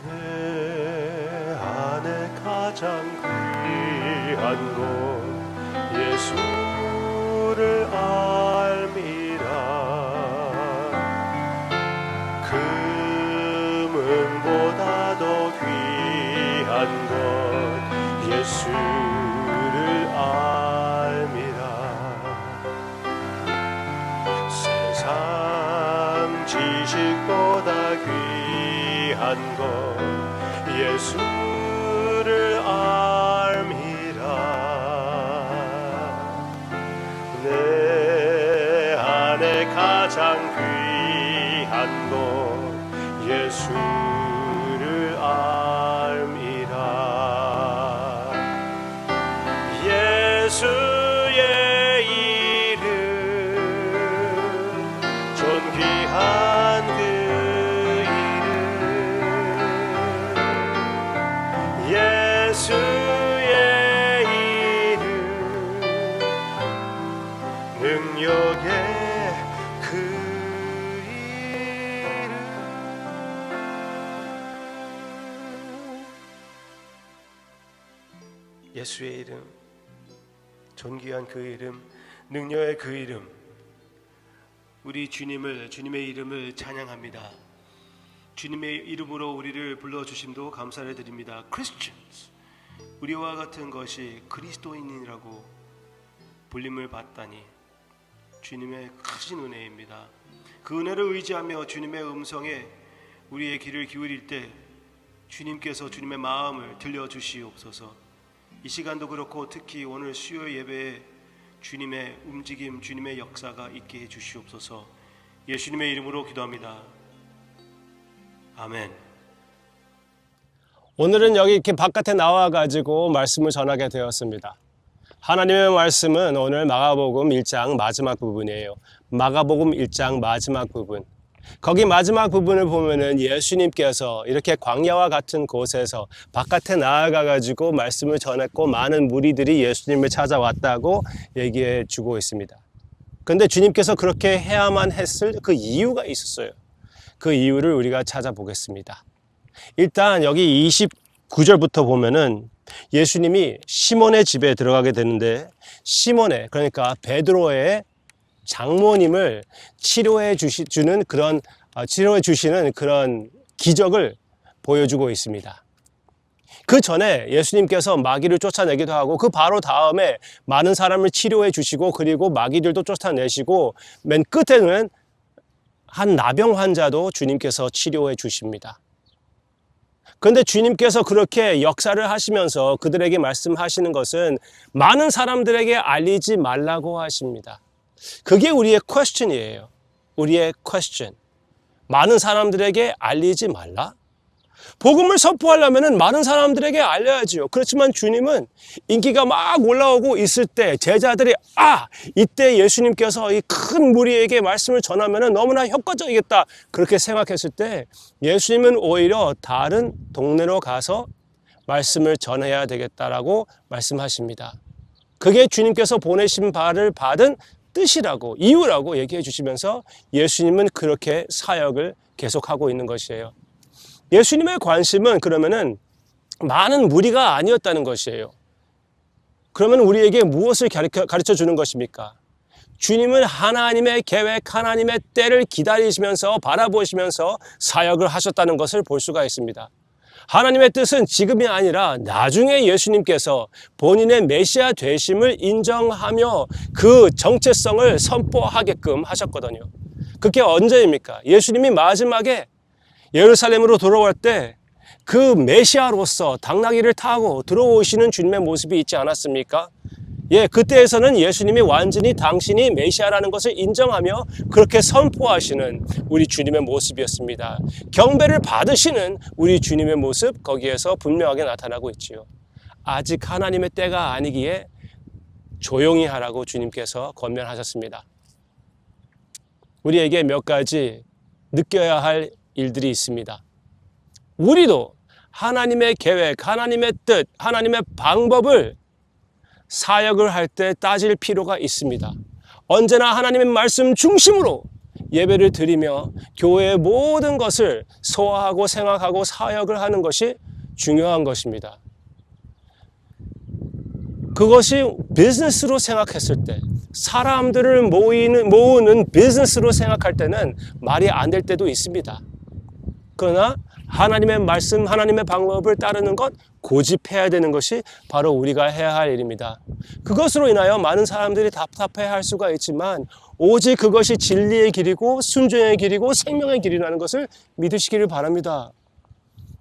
내 안에 가장 귀한 것 예수를 알미라. 금은보다 더 귀한 것 예수를 알미라. 세상 지식보다 귀한 것 예수를 알미라. 내 안에 가장 귀한 것 예수를 알미라. 예수의 이름 존귀한 그 예수의 이름 능력의 그 이름. 예수의 이름, 존귀한 그 이름, 능력의 그 이름. 우리 주님의 이름을 찬양합니다. 주님의 이름으로 우리를 불러주심도 감사를 드립니다. Christians, 우리와 같은 것이 그리스도인이라고 불림을 받다니 주님의 크신 은혜입니다. 그 은혜를 의지하며 주님의 음성에 우리의 귀를 기울일 때 주님께서 주님의 마음을 들려주시옵소서. 이 시간도 그렇고 특히 오늘 수요 예배에 주님의 움직임, 주님의 역사가 있게 해주시옵소서. 예수님의 이름으로 기도합니다. 아멘. 오늘은 여기 이렇게 바깥에 나와가지고 말씀을 전하게 되었습니다. 하나님의 말씀은 오늘 마가복음 1장 마지막 부분이에요. 마가복음 1장 마지막 부분. 거기 마지막 부분을 보면은 예수님께서 이렇게 광야와 같은 곳에서 바깥에 나아가가지고 말씀을 전했고 많은 무리들이 예수님을 찾아왔다고 얘기해 주고 있습니다. 그런데 주님께서 그렇게 해야만 했을 그 이유가 있었어요. 그 이유를 우리가 찾아보겠습니다. 일단 여기 29절부터 보면은 예수님이 시몬의 집에 들어가게 되는데 시몬의, 그러니까 베드로의 장모님을 치료해 주시는 그런 기적을 보여주고 있습니다. 그 전에 예수님께서 마귀를 쫓아내기도 하고 그 바로 다음에 많은 사람을 치료해 주시고 그리고 마귀들도 쫓아내시고 맨 끝에는 한 나병 환자도 주님께서 치료해 주십니다. 그런데 주님께서 그렇게 역사를 하시면서 그들에게 말씀하시는 것은 많은 사람들에게 알리지 말라고 하십니다. 그게 우리의 퀘스천이에요. 우리의 퀘스천. 많은 사람들에게 알리지 말라? 복음을 선포하려면 많은 사람들에게 알려야지요. 그렇지만 주님은 인기가 막 올라오고 있을 때 제자들이 이때 예수님께서 이 큰 무리에게 말씀을 전하면 너무나 효과적이겠다 그렇게 생각했을 때 예수님은 오히려 다른 동네로 가서 말씀을 전해야 되겠다라고 말씀하십니다. 그게 주님께서 보내신 바를 받은 뜻이라고, 이유라고 얘기해 주시면서 예수님은 그렇게 사역을 계속하고 있는 것이에요. 예수님의 관심은 그러면은 많은 무리가 아니었다는 것이에요. 그러면 우리에게 무엇을 가르쳐 주는 것입니까? 주님은 하나님의 계획, 하나님의 때를 기다리시면서 바라보시면서 사역을 하셨다는 것을 볼 수가 있습니다. 하나님의 뜻은 지금이 아니라 나중에 예수님께서 본인의 메시아 되심을 인정하며 그 정체성을 선포하게끔 하셨거든요. 그게 언제입니까? 예수님이 마지막에 예루살렘으로 돌아올 때 그 메시아로서 당나귀를 타고 들어오시는 주님의 모습이 있지 않았습니까? 그때에서는 예수님이 완전히 당신이 메시아라는 것을 인정하며 그렇게 선포하시는 우리 주님의 모습이었습니다. 경배를 받으시는 우리 주님의 모습, 거기에서 분명하게 나타나고 있지요. 아직 하나님의 때가 아니기에 조용히 하라고 주님께서 권면하셨습니다. 우리에게 몇 가지 느껴야 할 일들이 있습니다. 우리도 하나님의 계획, 하나님의 뜻, 하나님의 방법을 사역을 할 때 따질 필요가 있습니다. 언제나 하나님의 말씀 중심으로 예배를 드리며 교회의 모든 것을 소화하고 생각하고 사역을 하는 것이 중요한 것입니다. 그것이 비즈니스로 생각했을 때, 사람들을 모으는 비즈니스로 생각할 때는 말이 안 될 때도 있습니다. 그러나 하나님의 말씀, 하나님의 방법을 따르는 것, 고집해야 되는 것이 바로 우리가 해야 할 일입니다. 그것으로 인하여 많은 사람들이 답답해할 수가 있지만 오직 그것이 진리의 길이고 순종의 길이고 생명의 길이라는 것을 믿으시기를 바랍니다.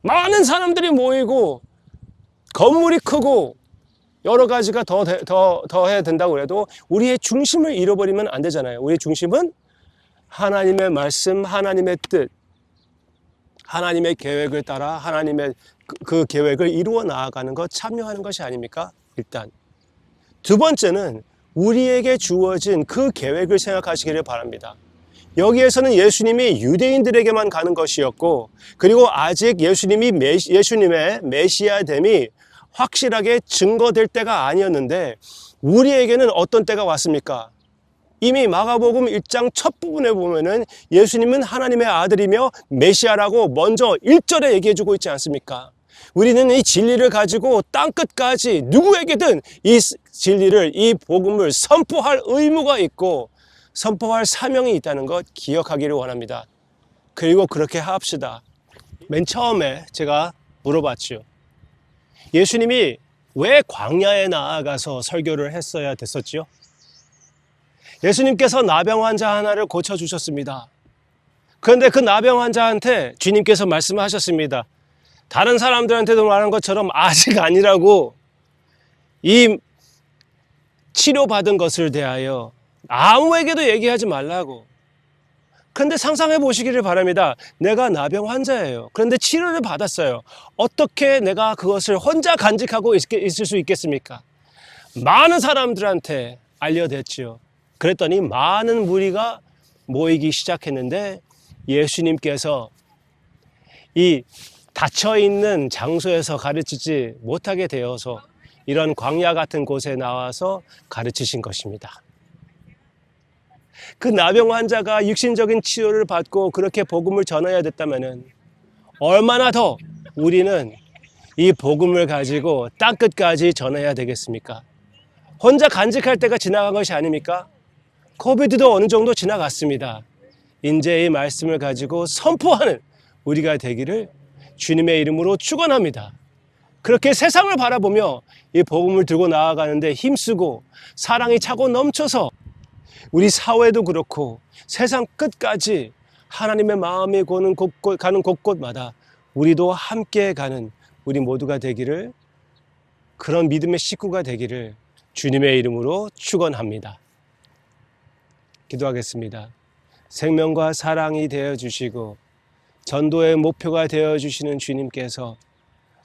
많은 사람들이 모이고 건물이 크고 여러 가지가 더 해야 된다고 해도 우리의 중심을 잃어버리면 안 되잖아요. 우리의 중심은 하나님의 말씀, 하나님의 뜻, 하나님의 계획을 따라 하나님의 그 계획을 이루어 나아가는 것, 참여하는 것이 아닙니까? 일단. 두 번째는 우리에게 주어진 그 계획을 생각하시기를 바랍니다. 여기에서는 예수님이 유대인들에게만 가는 것이었고, 그리고 아직 예수님의 메시아됨이 확실하게 증거될 때가 아니었는데, 우리에게는 어떤 때가 왔습니까? 이미 마가복음 1장 첫 부분에 보면은 예수님은 하나님의 아들이며 메시아라고 먼저 1절에 얘기해주고 있지 않습니까? 우리는 이 진리를 가지고 땅끝까지 누구에게든 이 진리를, 이 복음을 선포할 의무가 있고 선포할 사명이 있다는 것 기억하기를 원합니다. 그리고 그렇게 합시다. 맨 처음에 제가 물어봤죠. 예수님이 왜 광야에 나아가서 설교를 했어야 됐었지요? 예수님께서 나병 환자 하나를 고쳐주셨습니다. 그런데 그 나병 환자한테 주님께서 말씀하셨습니다. 다른 사람들한테도 말한 것처럼 아직 아니라고, 이 치료받은 것을 대하여 아무에게도 얘기하지 말라고. 그런데 상상해 보시기를 바랍니다. 내가 나병 환자예요. 그런데 치료를 받았어요. 어떻게 내가 그것을 혼자 간직하고 있을 수 있겠습니까? 많은 사람들한테 알려댔지요. 그랬더니 많은 무리가 모이기 시작했는데 예수님께서 이 닫혀있는 장소에서 가르치지 못하게 되어서 이런 광야 같은 곳에 나와서 가르치신 것입니다. 그 나병 환자가 육신적인 치료를 받고 그렇게 복음을 전해야 됐다면 얼마나 더 우리는 이 복음을 가지고 땅끝까지 전해야 되겠습니까? 혼자 간직할 때가 지나간 것이 아닙니까? 코비드도 어느 정도 지나갔습니다. 이제 이 말씀을 가지고 선포하는 우리가 되기를 주님의 이름으로 축원합니다. 그렇게 세상을 바라보며 이 복음을 들고 나아가는데 힘쓰고 사랑이 차고 넘쳐서 우리 사회도 그렇고 세상 끝까지 하나님의 마음이 가는 곳곳마다 우리도 함께 가는 우리 모두가 되기를, 그런 믿음의 식구가 되기를 주님의 이름으로 축원합니다. 기도하겠습니다. 생명과 사랑이 되어주시고 전도의 목표가 되어주시는 주님께서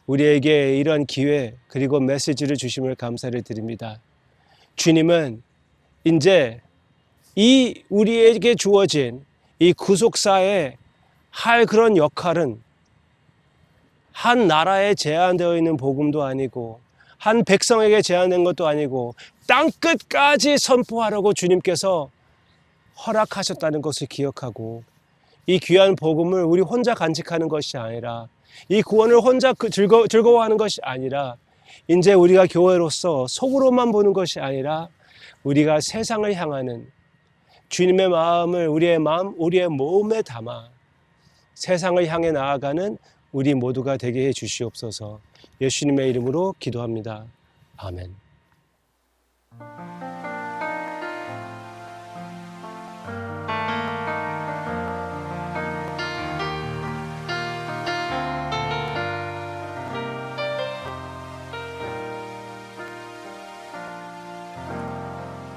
우리에게 이런 기회 그리고 메시지를 주심을 감사를 드립니다. 주님은 이제 이 우리에게 주어진 이 구속사에 할 그런 역할은 한 나라에 제한되어 있는 복음도 아니고 한 백성에게 제한된 것도 아니고 땅끝까지 선포하라고 주님께서 허락하셨다는 것을 기억하고, 이 귀한 복음을 우리 혼자 간직하는 것이 아니라, 이 구원을 혼자 즐거워하는 것이 아니라, 이제 우리가 교회로서 속으로만 보는 것이 아니라 우리가 세상을 향하는 주님의 마음을 우리의 마음, 우리의 몸에 담아 세상을 향해 나아가는 우리 모두가 되게 해 주시옵소서. 예수님의 이름으로 기도합니다. 아멘.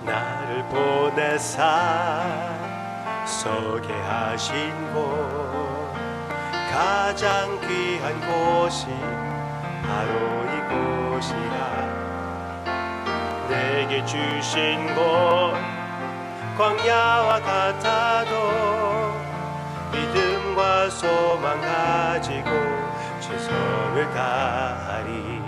나를 보내사 서게 하신 곳, 가장 귀한 곳이 바로 이곳이라. 내게 주신 곳 광야와 같아도 믿음과 소망 가지고 최선을 다하리.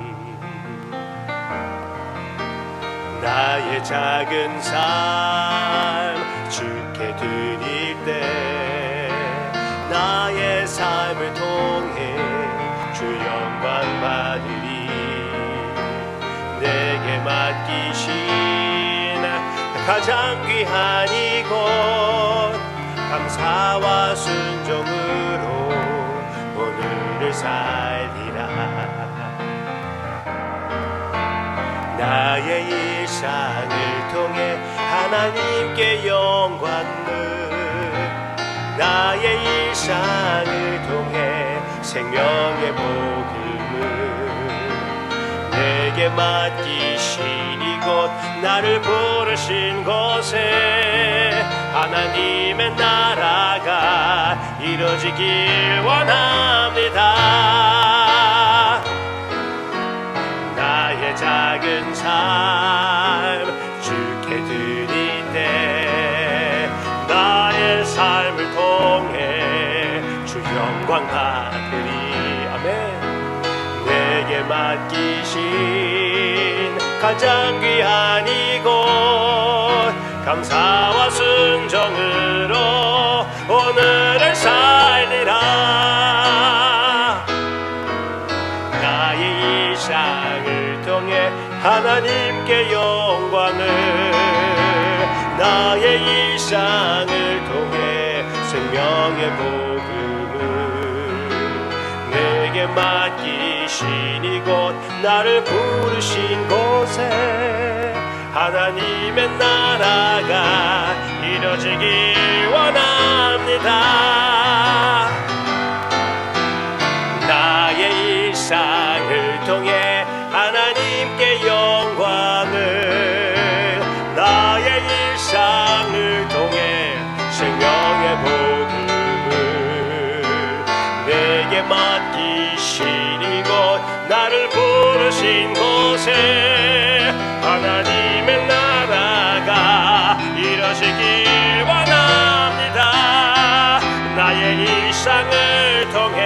나의 작은 삶 주께 드릴 때 나의 삶을 통해 주 영광 받으리. 내게 맡기신 가장 귀한 이곳 감사와 순종으로 오늘을 살리라. 나의 일상을 통해 하나님께 영광을, 나의 일상을 통해 생명의 복음을, 내게 맡기신 이곳 나를 부르신 곳에 하나님의 나라가 이루어지길 원합니다. 나의 작은 삶 주께 드릴 때 나의 삶을 통해 주 영광 받으리. 아멘. 내게 맡기신 가장 귀한 이곳 감사와 순종으로 오늘을 살리라. 나의 일상을 통해 하나님께 영광을, 나의 일상을 통해 생명의 복음을, 내게 맡기신 이곳 나를 부르신 곳에 하나님의 나라가 이루어지길 원합니다. 나의 일상을 통해 하나님께 영광을, 나의 일상을 통해 생명의 복음을, 내게 맡기신 이곳 나를 부르신 곳에 하나님의 나라가 이루어지길 원합니다. 나의 일상을 통해